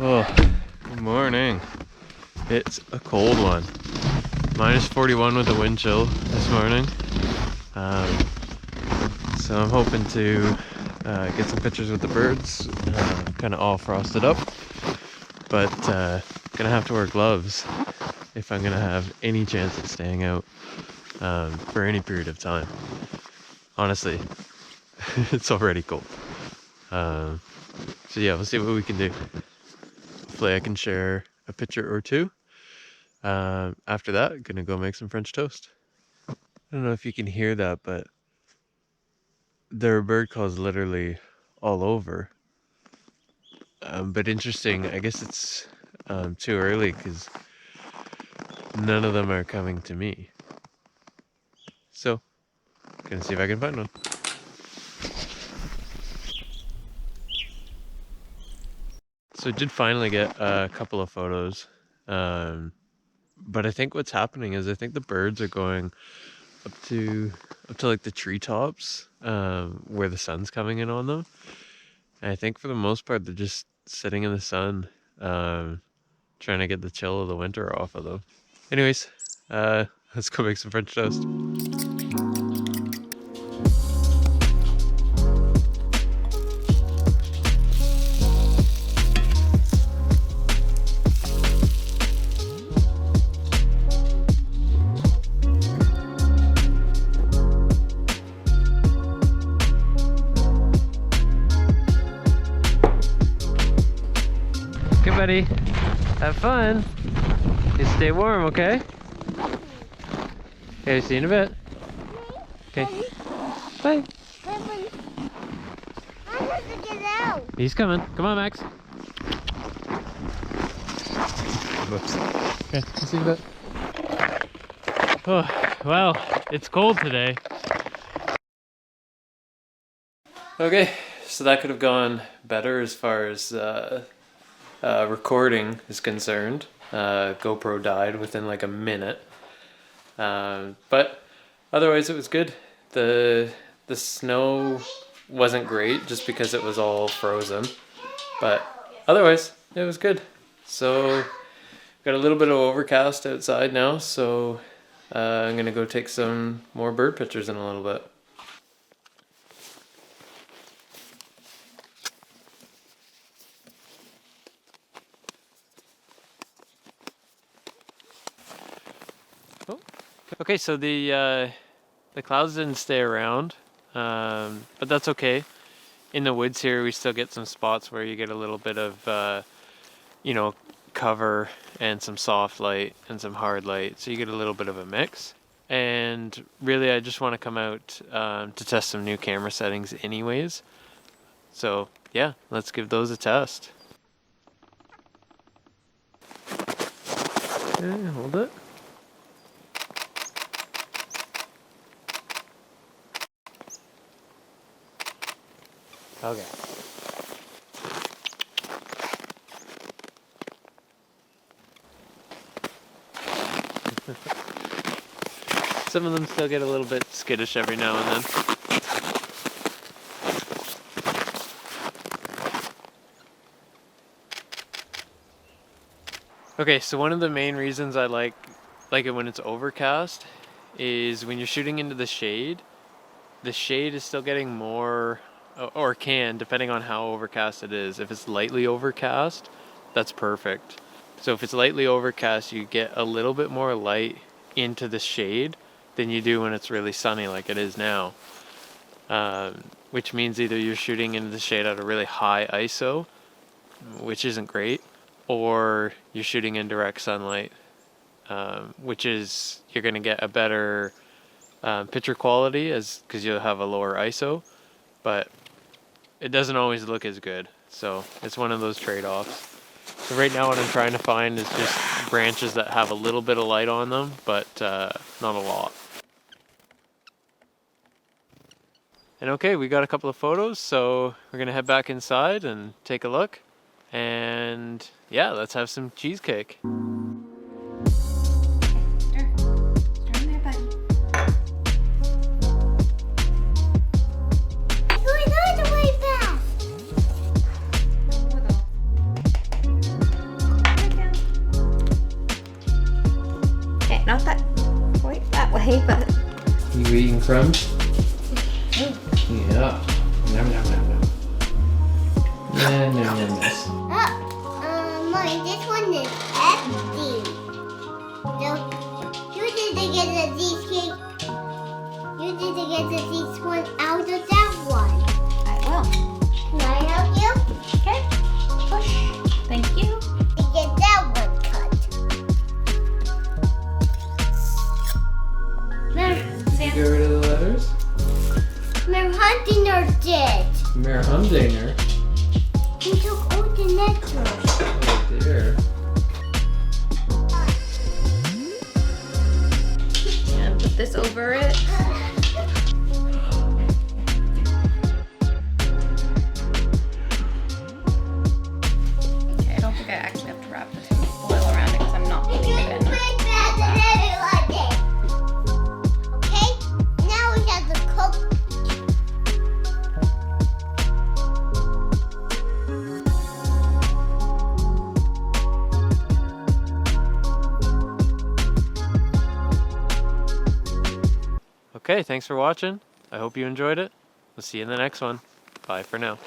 Oh, good morning. It's a cold one. -41 with a wind chill this morning. So I'm hoping to get some pictures with the birds, kind of all frosted up. But gonna have to wear gloves if I'm gonna have any chance of staying out for any period of time. Honestly, it's already cold. So yeah, we'll see what we can do. Hopefully I can share a picture or two. After that, gonna go make some French toast. I don't know if you can hear that, but there are bird calls literally all over. But interesting, I guess it's too early because none of them are coming to me. So, gonna see if I can find one. So I did finally get a couple of photos. But I think what's happening is I think the birds are going up to like the treetops, where the sun's coming in on them. And I think for the most part they're just sitting in the sun, trying to get the chill of the winter off of them. Anyways, let's go make some French toast. Okay, buddy. Have fun. You stay warm, okay? Okay, see you in a bit. Okay. Bye. I have to get out. He's coming. Come on, Max. Whoops. Okay, see you in a bit. Oh, well, it's cold today. Okay, so that could have gone better as far as recording is concerned. GoPro died within like a minute. But otherwise it was good. The snow wasn't great just because it was all frozen. But otherwise it was good. So got a little bit of overcast outside now, so I'm gonna go take some more bird pictures in a little bit. Oh. Okay, so the clouds didn't stay around, but that's okay. In the woods here, we still get some spots where you get a little bit of, cover and some soft light and some hard light. So you get a little bit of a mix. And really, I just want to come out to test some new camera settings anyways. So yeah, let's give those a test. Okay, hold it. Okay. Some of them still get a little bit skittish every now and then. Okay, so one of the main reasons I like it when it's overcast is when you're shooting into the shade is still getting more, or can, depending on how overcast it is. If it's lightly overcast, that's perfect. So if it's lightly overcast, you get a little bit more light into the shade than you do when it's really sunny like it is now. Which means either you're shooting into the shade at a really high ISO, which isn't great, or you're shooting in direct sunlight, which is, you're going to get a better picture quality because you'll have a lower ISO, but it doesn't always look as good. So it's one of those trade-offs. So right now what I'm trying to find is just branches that have a little bit of light on them, but not a lot. And okay, we got a couple of photos, so we're gonna head back inside and take a look. And yeah, let's have some cheesecake. not that quite that way, but. You eating crumbs? Ooh. Yeah. Nom nom nom nom. Nom nom nom nom. Mommy, this one is empty. So, you need to get the cheesecake. You need to get this one out of that one. I will. Can I help you? Okay. Push. Thank you. To get that one cut. Get rid of the letters? Mary Huntinger did. Mayor Humdinger. He took all the letters. Oh dear. And put this over it. Okay, I don't think I actually have to wrap this foil around it because I'm not putting it in. Okay, now we have to cook. Okay, thanks for watching. I hope you enjoyed it. We'll see you in the next one. Bye for now.